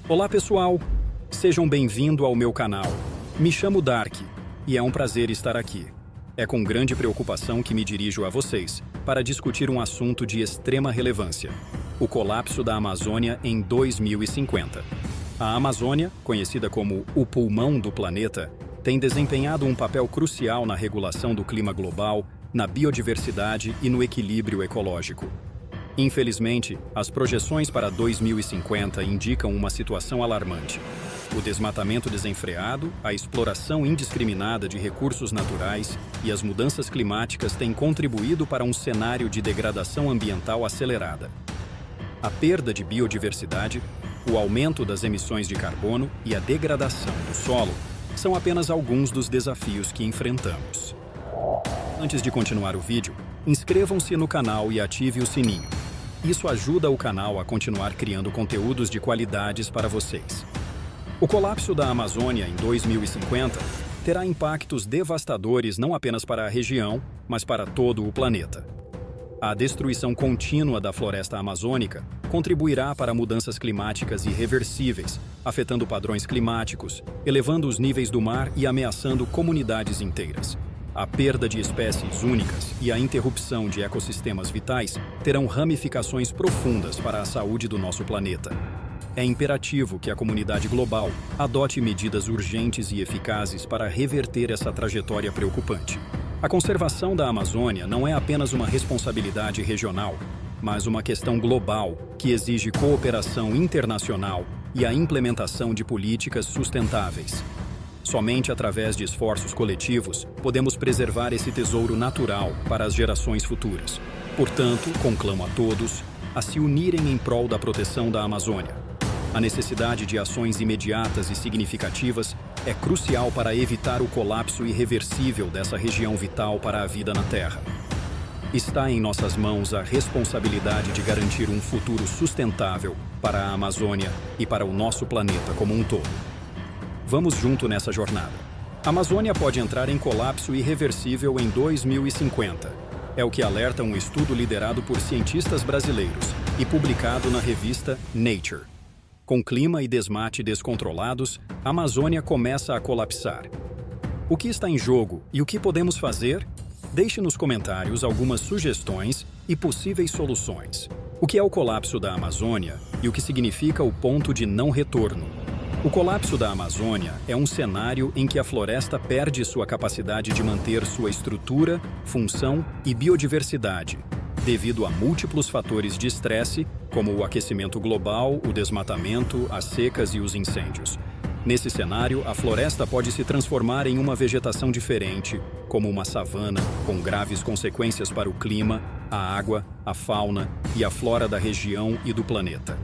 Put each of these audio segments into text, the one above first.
Olá pessoal, sejam bem-vindos ao meu canal. Me chamo Dark e é um prazer estar aqui. É com grande preocupação que me dirijo a vocês para discutir um assunto de extrema relevância: o colapso da Amazônia em 2050. A Amazônia, conhecida como o pulmão do planeta, tem desempenhado um papel crucial na regulação do clima global, na biodiversidade e no equilíbrio ecológico. Infelizmente, as projeções para 2050 indicam uma situação alarmante. O desmatamento desenfreado, a exploração indiscriminada de recursos naturais e as mudanças climáticas têm contribuído para um cenário de degradação ambiental acelerada. A perda de biodiversidade, o aumento das emissões de carbono e a degradação do solo são apenas alguns dos desafios que enfrentamos. Antes de continuar o vídeo, inscrevam-se no canal e ative o sininho. Isso ajuda o canal a continuar criando conteúdos de qualidades para vocês. O colapso da Amazônia em 2050 terá impactos devastadores não apenas para a região, mas para todo o planeta. A destruição contínua da floresta amazônica contribuirá para mudanças climáticas irreversíveis, afetando padrões climáticos, elevando os níveis do mar e ameaçando comunidades inteiras. A perda de espécies únicas e a interrupção de ecossistemas vitais terão ramificações profundas para a saúde do nosso planeta. É imperativo que a comunidade global adote medidas urgentes e eficazes para reverter essa trajetória preocupante. A conservação da Amazônia não é apenas uma responsabilidade regional, mas uma questão global que exige cooperação internacional e a implementação de políticas sustentáveis. Somente através de esforços coletivos podemos preservar esse tesouro natural para as gerações futuras. Portanto, conclamo a todos a se unirem em prol da proteção da Amazônia. A necessidade de ações imediatas e significativas é crucial para evitar o colapso irreversível dessa região vital para a vida na Terra. Está em nossas mãos a responsabilidade de garantir um futuro sustentável para a Amazônia e para o nosso planeta como um todo. Vamos junto nessa jornada. A Amazônia pode entrar em colapso irreversível em 2050. É o que alerta um estudo liderado por cientistas brasileiros e publicado na revista Nature. Com clima e desmate descontrolados, a Amazônia começa a colapsar. O que está em jogo e o que podemos fazer? Deixe nos comentários algumas sugestões e possíveis soluções. O que é o colapso da Amazônia e o que significa o ponto de não retorno? O colapso da Amazônia é um cenário em que a floresta perde sua capacidade de manter sua estrutura, função e biodiversidade, devido a múltiplos fatores de estresse, como o aquecimento global, o desmatamento, as secas e os incêndios. Nesse cenário, a floresta pode se transformar em uma vegetação diferente, como uma savana, com graves consequências para o clima, a água, a fauna e a flora da região e do planeta.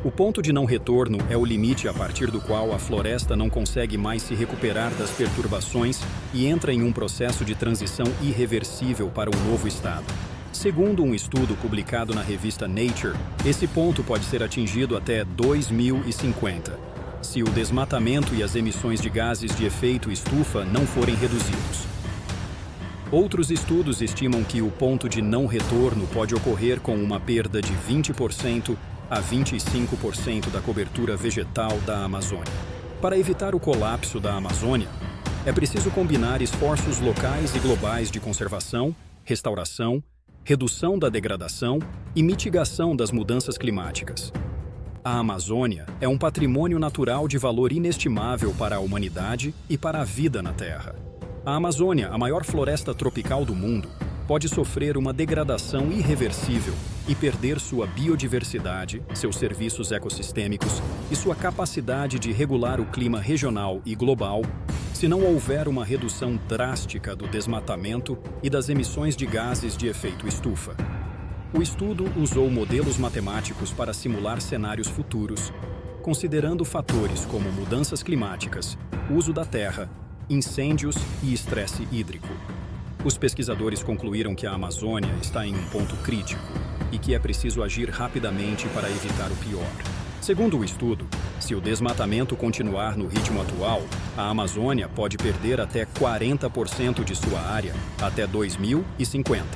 O ponto de não retorno é o limite a partir do qual a floresta não consegue mais se recuperar das perturbações e entra em um processo de transição irreversível para um novo estado. Segundo um estudo publicado na revista Nature, esse ponto pode ser atingido até 2050, se o desmatamento e as emissões de gases de efeito estufa não forem reduzidos. Outros estudos estimam que o ponto de não retorno pode ocorrer com uma perda de 20% a 25% da cobertura vegetal da Amazônia. Para evitar o colapso da Amazônia, é preciso combinar esforços locais e globais de conservação, restauração, redução da degradação e mitigação das mudanças climáticas. A Amazônia é um patrimônio natural de valor inestimável para a humanidade e para a vida na Terra. A Amazônia, a maior floresta tropical do mundo, pode sofrer uma degradação irreversível e perder sua biodiversidade, seus serviços ecossistêmicos e sua capacidade de regular o clima regional e global, se não houver uma redução drástica do desmatamento e das emissões de gases de efeito estufa. O estudo usou modelos matemáticos para simular cenários futuros, considerando fatores como mudanças climáticas, uso da terra, incêndios e estresse hídrico. Os pesquisadores concluíram que a Amazônia está em um ponto crítico e que é preciso agir rapidamente para evitar o pior. Segundo o estudo, se o desmatamento continuar no ritmo atual, a Amazônia pode perder até 40% de sua área até 2050.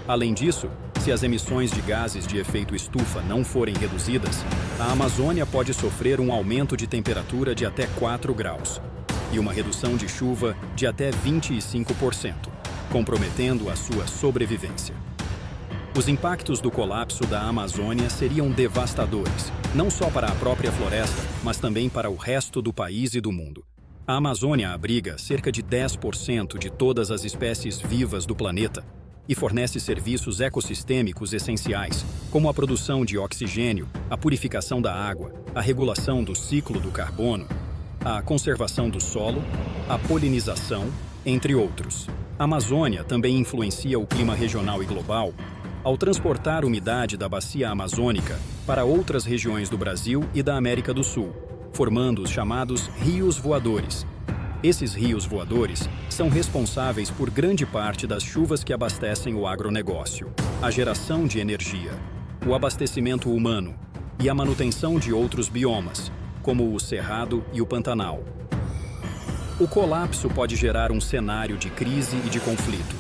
Além disso, Se as emissões de gases de efeito estufa não forem reduzidas, a Amazônia pode sofrer um aumento de temperatura de até 4 graus e uma redução de chuva de até 25%, comprometendo a sua sobrevivência. Os impactos do colapso da Amazônia seriam devastadores, não só para a própria floresta, mas também para o resto do país e do mundo. A Amazônia abriga cerca de 10% de todas as espécies vivas do planeta e fornece serviços ecossistêmicos essenciais, como a produção de oxigênio, a purificação da água, a regulação do ciclo do carbono, a conservação do solo, a polinização, entre outros. A Amazônia também influencia o clima regional e global ao transportar umidade da bacia amazônica para outras regiões do Brasil e da América do Sul, formando os chamados rios voadores. Esses rios voadores são responsáveis por grande parte das chuvas que abastecem o agronegócio, a geração de energia, o abastecimento humano e a manutenção de outros biomas, como o Cerrado e o Pantanal. O colapso pode gerar um cenário de crise e de conflito,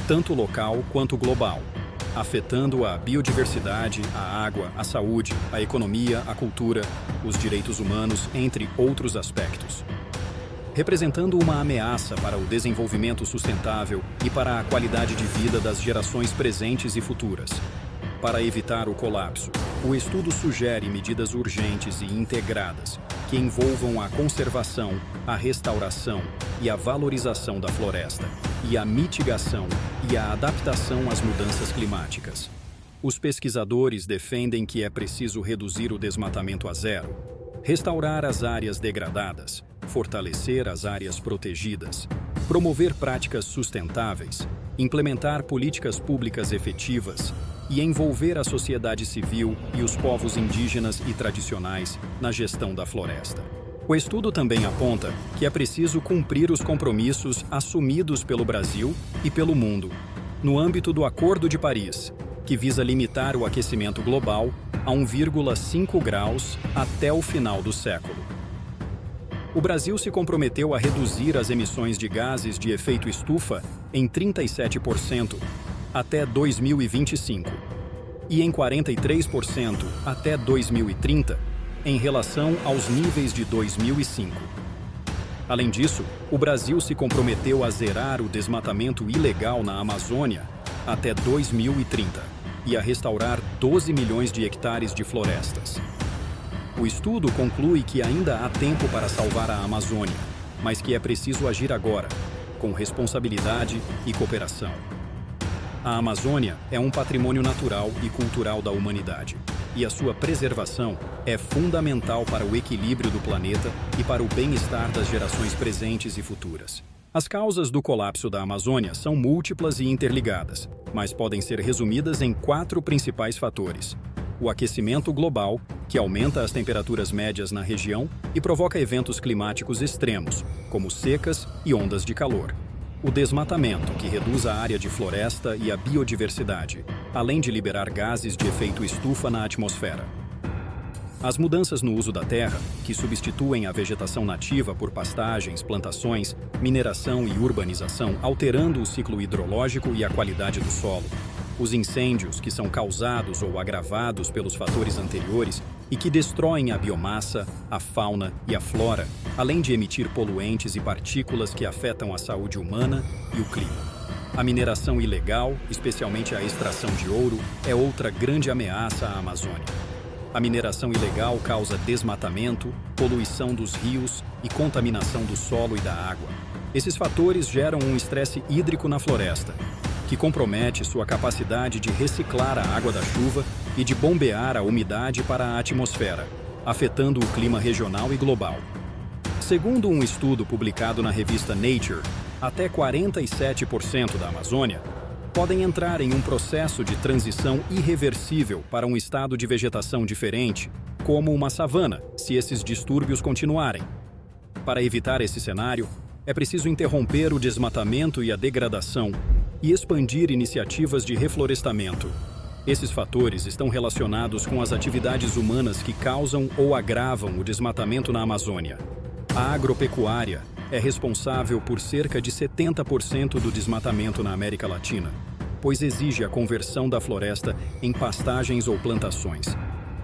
tanto local quanto global, afetando a biodiversidade, a água, a saúde, a economia, a cultura, os direitos humanos, entre outros aspectos, representando uma ameaça para o desenvolvimento sustentável e para a qualidade de vida das gerações presentes e futuras. Para evitar o colapso, o estudo sugere medidas urgentes e integradas que envolvam a conservação, a restauração e a valorização da floresta, e a mitigação e a adaptação às mudanças climáticas. Os pesquisadores defendem que é preciso reduzir o desmatamento a zero, restaurar as áreas degradadas, fortalecer as áreas protegidas, promover práticas sustentáveis, implementar políticas públicas efetivas e envolver a sociedade civil e os povos indígenas e tradicionais na gestão da floresta. O estudo também aponta que é preciso cumprir os compromissos assumidos pelo Brasil e pelo mundo, no âmbito do Acordo de Paris, que visa limitar o aquecimento global a 1,5 graus até o final do século. O Brasil se comprometeu a reduzir as emissões de gases de efeito estufa em 37% até 2025 e em 43% até 2030, em relação aos níveis de 2005. Além disso, o Brasil se comprometeu a zerar o desmatamento ilegal na Amazônia até 2030 e a restaurar 12 milhões de hectares de florestas. O estudo conclui que ainda há tempo para salvar a Amazônia, mas que é preciso agir agora, com responsabilidade e cooperação. A Amazônia é um patrimônio natural e cultural da humanidade, e a sua preservação é fundamental para o equilíbrio do planeta e para o bem-estar das gerações presentes e futuras. As causas do colapso da Amazônia são múltiplas e interligadas, mas podem ser resumidas em 4 principais fatores: o aquecimento global, que aumenta as temperaturas médias na região e provoca eventos climáticos extremos, como secas e ondas de calor; o desmatamento, que reduz a área de floresta e a biodiversidade, além de liberar gases de efeito estufa na atmosfera; as mudanças no uso da terra, que substituem a vegetação nativa por pastagens, plantações, mineração e urbanização, alterando o ciclo hidrológico e a qualidade do solo; os incêndios, que são causados ou agravados pelos fatores anteriores e que destroem a biomassa, a fauna e a flora, além de emitir poluentes e partículas que afetam a saúde humana e o clima. A mineração ilegal, especialmente a extração de ouro, é outra grande ameaça à Amazônia. A mineração ilegal causa desmatamento, poluição dos rios e contaminação do solo e da água. Esses fatores geram um estresse hídrico na floresta, que compromete sua capacidade de reciclar a água da chuva e de bombear a umidade para a atmosfera, afetando o clima regional e global. Segundo um estudo publicado na revista Nature, até 47% da Amazônia podem entrar em um processo de transição irreversível para um estado de vegetação diferente, como uma savana, se esses distúrbios continuarem. Para evitar esse cenário, é preciso interromper o desmatamento e a degradação e expandir iniciativas de reflorestamento. Esses fatores estão relacionados com as atividades humanas que causam ou agravam o desmatamento na Amazônia. A agropecuária é responsável por cerca de 70% do desmatamento na América Latina, pois exige a conversão da floresta em pastagens ou plantações,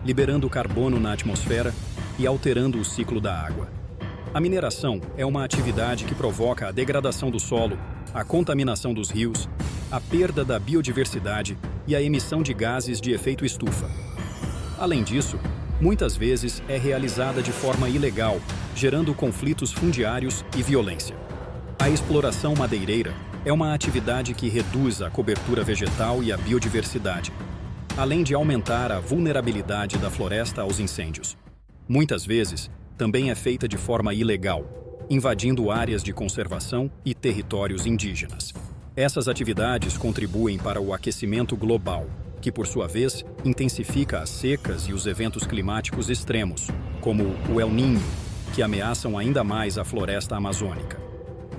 liberando carbono na atmosfera e alterando o ciclo da água. A mineração é uma atividade que provoca a degradação do solo, a contaminação dos rios, a perda da biodiversidade e a emissão de gases de efeito estufa. Além disso, muitas vezes é realizada de forma ilegal, gerando conflitos fundiários e violência. A exploração madeireira é uma atividade que reduz a cobertura vegetal e a biodiversidade, além de aumentar a vulnerabilidade da floresta aos incêndios. Muitas vezes, também é feita de forma ilegal, invadindo áreas de conservação e territórios indígenas. Essas atividades contribuem para o aquecimento global, que, por sua vez, intensifica as secas e os eventos climáticos extremos, como o El Niño, que ameaçam ainda mais a floresta amazônica.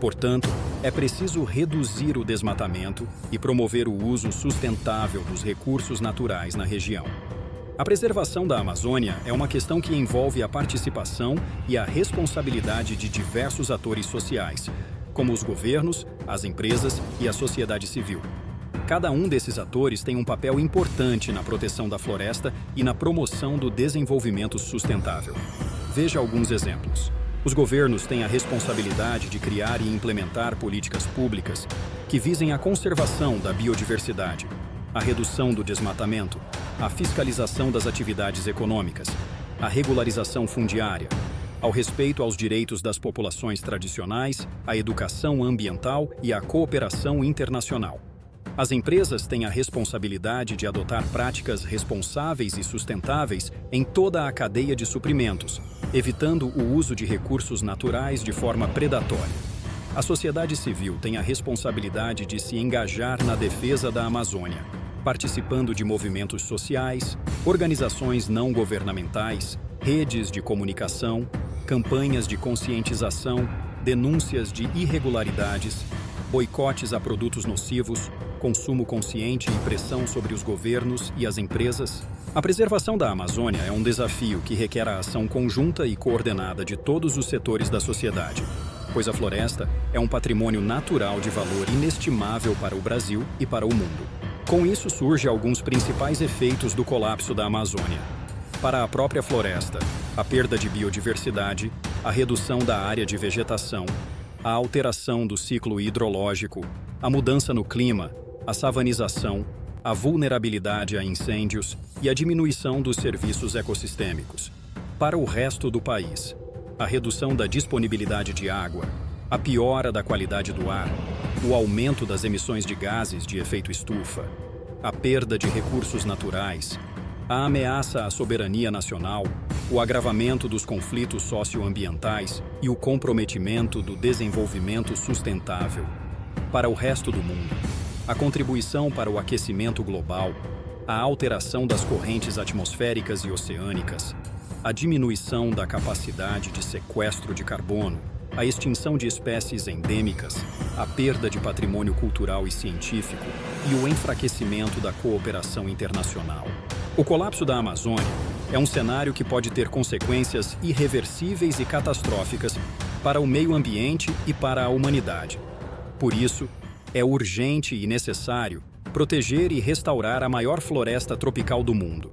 Portanto, é preciso reduzir o desmatamento e promover o uso sustentável dos recursos naturais na região. A preservação da Amazônia é uma questão que envolve a participação e a responsabilidade de diversos atores sociais, como os governos, as empresas e a sociedade civil. Cada um desses atores tem um papel importante na proteção da floresta e na promoção do desenvolvimento sustentável. Veja alguns exemplos. Os governos têm a responsabilidade de criar e implementar políticas públicas que visem a conservação da biodiversidade, a redução do desmatamento, a fiscalização das atividades econômicas, a regularização fundiária, ao respeito aos direitos das populações tradicionais, a educação ambiental e a cooperação internacional. As empresas têm a responsabilidade de adotar práticas responsáveis e sustentáveis em toda a cadeia de suprimentos, evitando o uso de recursos naturais de forma predatória. A sociedade civil tem a responsabilidade de se engajar na defesa da Amazônia, participando de movimentos sociais, organizações não governamentais, redes de comunicação, campanhas de conscientização, denúncias de irregularidades, boicotes a produtos nocivos, consumo consciente e pressão sobre os governos e as empresas. A preservação da Amazônia é um desafio que requer a ação conjunta e coordenada de todos os setores da sociedade, pois a floresta é um patrimônio natural de valor inestimável para o Brasil e para o mundo. Com isso surgem alguns principais efeitos do colapso da Amazônia. Para a própria floresta, a perda de biodiversidade, a redução da área de vegetação, a alteração do ciclo hidrológico, a mudança no clima, a savanização, a vulnerabilidade a incêndios e a diminuição dos serviços ecossistêmicos. Para o resto do país, a redução da disponibilidade de água, a piora da qualidade do ar, o aumento das emissões de gases de efeito estufa, a perda de recursos naturais, a ameaça à soberania nacional, o agravamento dos conflitos socioambientais e o comprometimento do desenvolvimento sustentável. Para o resto do mundo, a contribuição para o aquecimento global, a alteração das correntes atmosféricas e oceânicas, a diminuição da capacidade de sequestro de carbono, a extinção de espécies endêmicas, a perda de patrimônio cultural e científico e o enfraquecimento da cooperação internacional. O colapso da Amazônia é um cenário que pode ter consequências irreversíveis e catastróficas para o meio ambiente e para a humanidade. Por isso, é urgente e necessário proteger e restaurar a maior floresta tropical do mundo.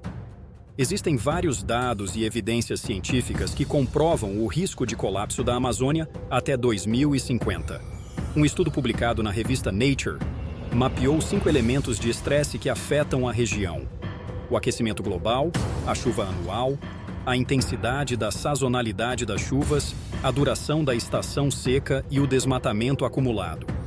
Existem vários dados e evidências científicas que comprovam o risco de colapso da Amazônia até 2050. Um estudo publicado na revista Nature mapeou 5 elementos de estresse que afetam a região: o aquecimento global, a chuva anual, a intensidade da sazonalidade das chuvas, a duração da estação seca e o desmatamento acumulado.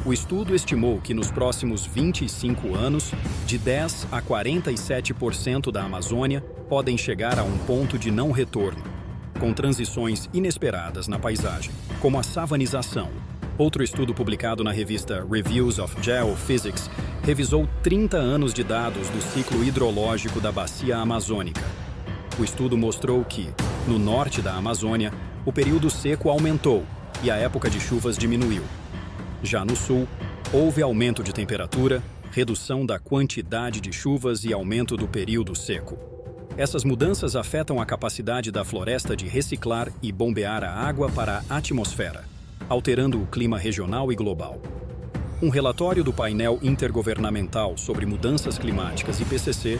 O estudo estimou que nos próximos 25 anos, de 10 a 47% da Amazônia podem chegar a um ponto de não retorno, com transições inesperadas na paisagem, como a savanização. Outro estudo publicado na revista Reviews of Geophysics revisou 30 anos de dados do ciclo hidrológico da bacia amazônica. O estudo mostrou que, no norte da Amazônia, o período seco aumentou e a época de chuvas diminuiu. Já no sul, houve aumento de temperatura, redução da quantidade de chuvas e aumento do período seco. Essas mudanças afetam a capacidade da floresta de reciclar e bombear a água para a atmosfera, alterando o clima regional e global. Um relatório do painel intergovernamental sobre mudanças climáticas IPCC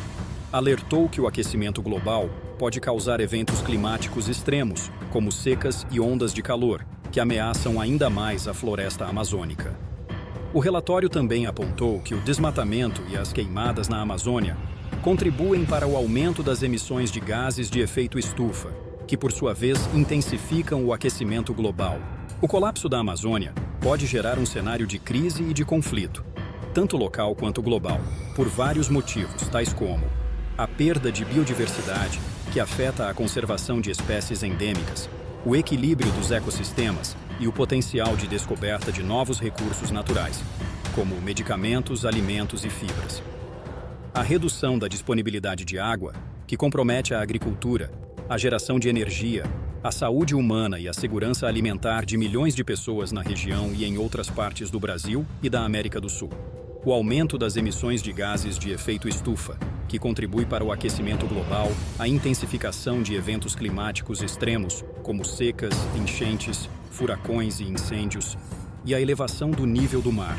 alertou que o aquecimento global pode causar eventos climáticos extremos, como secas e ondas de calor, que ameaçam ainda mais a floresta amazônica. O relatório também apontou que o desmatamento e as queimadas na Amazônia contribuem para o aumento das emissões de gases de efeito estufa, que por sua vez intensificam o aquecimento global. O colapso da Amazônia pode gerar um cenário de crise e de conflito, tanto local quanto global, por vários motivos, tais como a perda de biodiversidade, que afeta a conservação de espécies endêmicas, o equilíbrio dos ecossistemas e o potencial de descoberta de novos recursos naturais, como medicamentos, alimentos e fibras. A redução da disponibilidade de água, que compromete a agricultura, a geração de energia, a saúde humana e a segurança alimentar de milhões de pessoas na região e em outras partes do Brasil e da América do Sul. O aumento das emissões de gases de efeito estufa, que contribui para o aquecimento global, a intensificação de eventos climáticos extremos, como secas, enchentes, furacões e incêndios, e a elevação do nível do mar,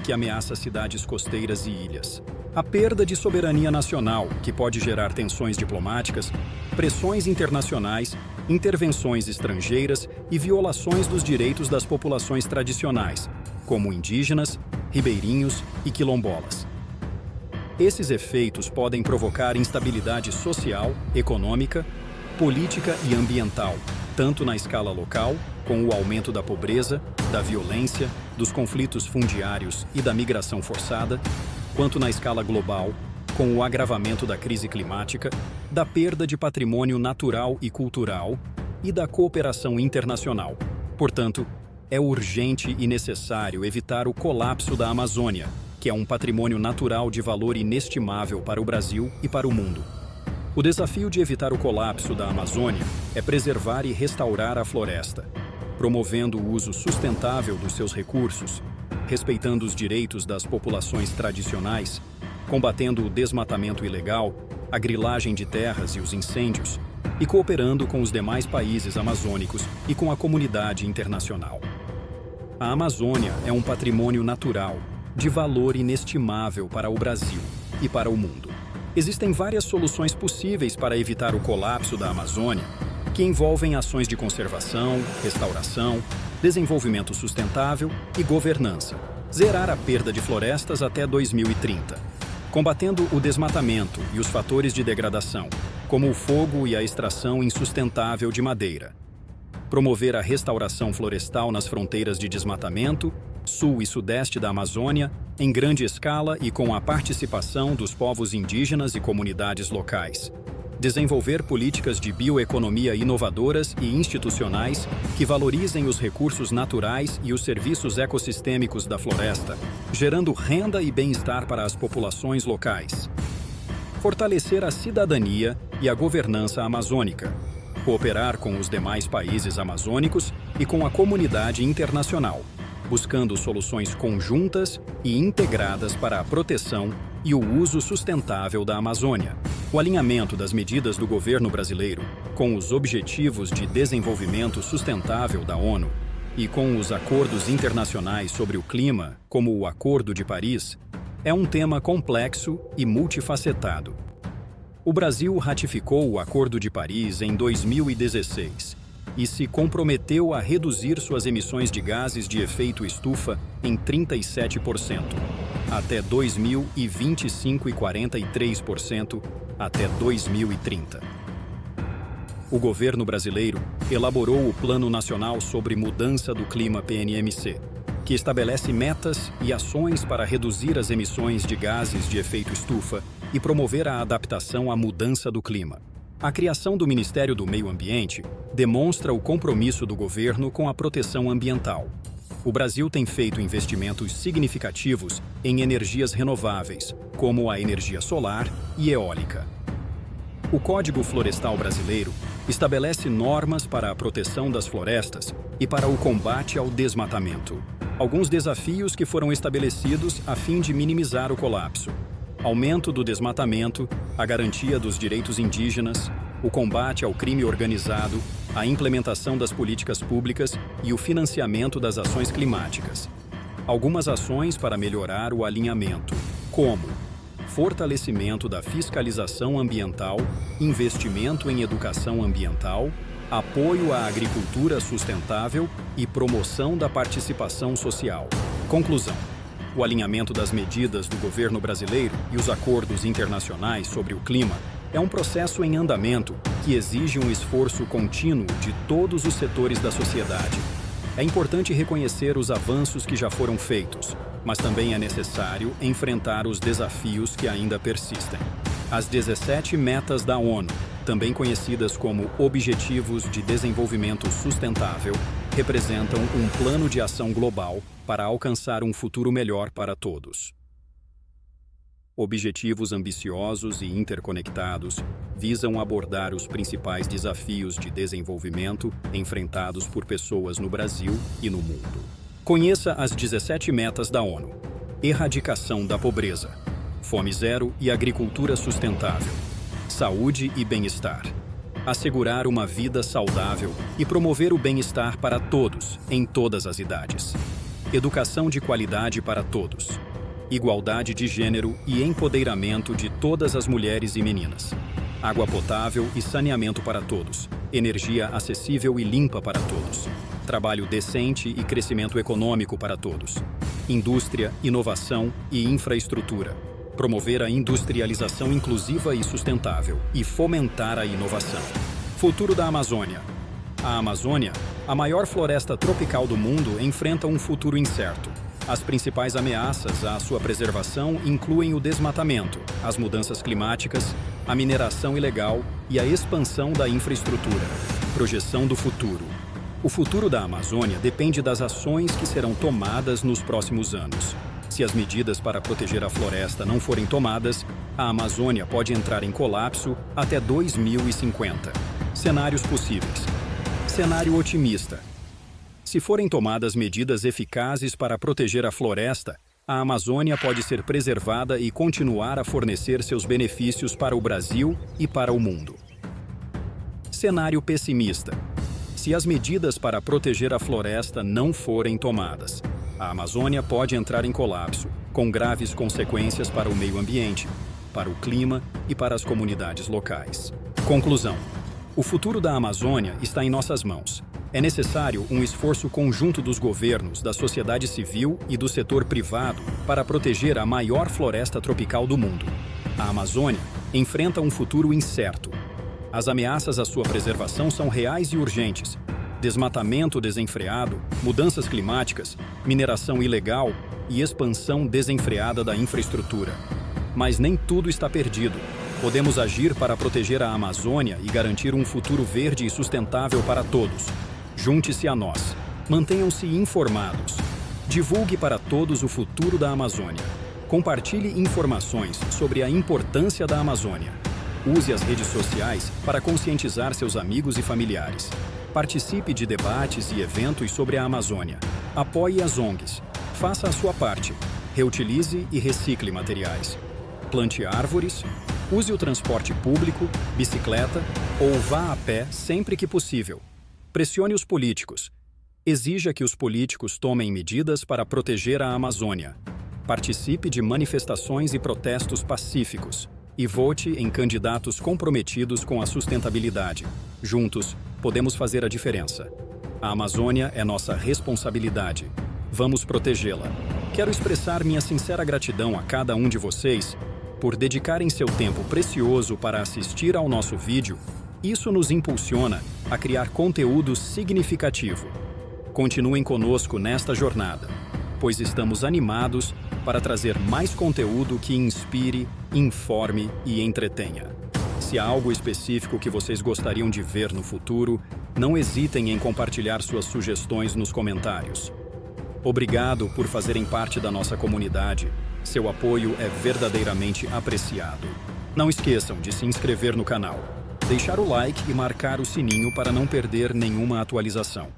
que ameaça cidades costeiras e ilhas. A perda de soberania nacional, que pode gerar tensões diplomáticas, pressões internacionais, intervenções estrangeiras e violações dos direitos das populações tradicionais, como indígenas, ribeirinhos e quilombolas. Esses efeitos podem provocar instabilidade social, econômica, política e ambiental, tanto na escala local, com o aumento da pobreza, da violência, dos conflitos fundiários e da migração forçada, quanto na escala global, com o agravamento da crise climática, da perda de patrimônio natural e cultural e da cooperação internacional. Portanto, é urgente e necessário evitar o colapso da Amazônia, que é um patrimônio natural de valor inestimável para o Brasil e para o mundo. O desafio de evitar o colapso da Amazônia é preservar e restaurar a floresta, promovendo o uso sustentável dos seus recursos, respeitando os direitos das populações tradicionais, combatendo o desmatamento ilegal, a grilagem de terras e os incêndios, e cooperando com os demais países amazônicos e com a comunidade internacional. A Amazônia é um patrimônio natural, de valor inestimável para o Brasil e para o mundo. Existem várias soluções possíveis para evitar o colapso da Amazônia, que envolvem ações de conservação, restauração, desenvolvimento sustentável e governança. Zerar a perda de florestas até 2030. Combatendo o desmatamento e os fatores de degradação, como o fogo e a extração insustentável de madeira. Promover a restauração florestal nas fronteiras de desmatamento, sul e sudeste da Amazônia, em grande escala e com a participação dos povos indígenas e comunidades locais. Desenvolver políticas de bioeconomia inovadoras e institucionais que valorizem os recursos naturais e os serviços ecossistêmicos da floresta, gerando renda e bem-estar para as populações locais. Fortalecer a cidadania e a governança amazônica. Cooperar com os demais países amazônicos e com a comunidade internacional, buscando soluções conjuntas e integradas para a proteção e o uso sustentável da Amazônia. O alinhamento das medidas do governo brasileiro com os Objetivos de Desenvolvimento Sustentável da ONU e com os acordos internacionais sobre o clima, como o Acordo de Paris, é um tema complexo e multifacetado. O Brasil ratificou o Acordo de Paris em 2016 e se comprometeu a reduzir suas emissões de gases de efeito estufa em 37% até 2025 e 43% até 2030. O governo brasileiro elaborou o Plano Nacional sobre Mudança do Clima PNMC, que estabelece metas e ações para reduzir as emissões de gases de efeito estufa e promover a adaptação à mudança do clima. A criação do Ministério do Meio Ambiente demonstra o compromisso do governo com a proteção ambiental. O Brasil tem feito investimentos significativos em energias renováveis, como a energia solar e eólica. O Código Florestal Brasileiro estabelece normas para a proteção das florestas e para o combate ao desmatamento. Alguns desafios que foram estabelecidos a fim de minimizar o colapso: aumento do desmatamento, a garantia dos direitos indígenas, o combate ao crime organizado, a implementação das políticas públicas e o financiamento das ações climáticas. Algumas ações para melhorar o alinhamento, como fortalecimento da fiscalização ambiental, investimento em educação ambiental, apoio à agricultura sustentável e promoção da participação social. Conclusão: o alinhamento das medidas do governo brasileiro e os acordos internacionais sobre o clima é um processo em andamento que exige um esforço contínuo de todos os setores da sociedade. É importante reconhecer os avanços que já foram feitos, mas também é necessário enfrentar os desafios que ainda persistem. As 17 metas da ONU, também conhecidas como Objetivos de Desenvolvimento Sustentável, representam um plano de ação global para alcançar um futuro melhor para todos. Objetivos ambiciosos e interconectados visam abordar os principais desafios de desenvolvimento enfrentados por pessoas no Brasil e no mundo. Conheça as 17 metas da ONU: erradicação da pobreza, fome zero e agricultura sustentável, saúde e bem-estar, assegurar uma vida saudável e promover o bem-estar para todos, em todas as idades, educação de qualidade para todos, igualdade de gênero e empoderamento de todas as mulheres e meninas, água potável e saneamento para todos, energia acessível e limpa para todos, trabalho decente e crescimento econômico para todos, indústria, inovação e infraestrutura, promover a industrialização inclusiva e sustentável e fomentar a inovação. Futuro da Amazônia. A Amazônia, a maior floresta tropical do mundo, enfrenta um futuro incerto. As principais ameaças à sua preservação incluem o desmatamento, as mudanças climáticas, a mineração ilegal e a expansão da infraestrutura. Projeção do futuro. O futuro da Amazônia depende das ações que serão tomadas nos próximos anos. Se as medidas para proteger a floresta não forem tomadas, a Amazônia pode entrar em colapso até 2050. Cenários possíveis. Cenário otimista. Se forem tomadas medidas eficazes para proteger a floresta, a Amazônia pode ser preservada e continuar a fornecer seus benefícios para o Brasil e para o mundo. Cenário pessimista. Se as medidas para proteger a floresta não forem tomadas, a Amazônia pode entrar em colapso, com graves consequências para o meio ambiente, para o clima e para as comunidades locais. Conclusão: o futuro da Amazônia está em nossas mãos. É necessário um esforço conjunto dos governos, da sociedade civil e do setor privado para proteger a maior floresta tropical do mundo. A Amazônia enfrenta um futuro incerto. As ameaças à sua preservação são reais e urgentes. Desmatamento desenfreado, mudanças climáticas, mineração ilegal e expansão desenfreada da infraestrutura. Mas nem tudo está perdido. Podemos agir para proteger a Amazônia e garantir um futuro verde e sustentável para todos. Junte-se a nós. Mantenham-se informados. Divulgue para todos o futuro da Amazônia. Compartilhe informações sobre a importância da Amazônia. Use as redes sociais para conscientizar seus amigos e familiares. Participe de debates e eventos sobre a Amazônia. Apoie as ONGs. Faça a sua parte. Reutilize e recicle materiais. Plante árvores. Use o transporte público, bicicleta ou vá a pé sempre que possível. Pressione os políticos. Exija que os políticos tomem medidas para proteger a Amazônia. Participe de manifestações e protestos pacíficos. E vote em candidatos comprometidos com a sustentabilidade. Juntos, podemos fazer a diferença. A Amazônia é nossa responsabilidade. Vamos protegê-la. Quero expressar minha sincera gratidão a cada um de vocês por dedicarem seu tempo precioso para assistir ao nosso vídeo. Isso nos impulsiona a criar conteúdo significativo. Continuem conosco nesta jornada, pois estamos animados para trazer mais conteúdo que inspire, informe e entretenha. Se há algo específico que vocês gostariam de ver no futuro, não hesitem em compartilhar suas sugestões nos comentários. Obrigado por fazerem parte da nossa comunidade. Seu apoio é verdadeiramente apreciado. Não esqueçam de se inscrever no canal, deixar o like e marcar o sininho para não perder nenhuma atualização.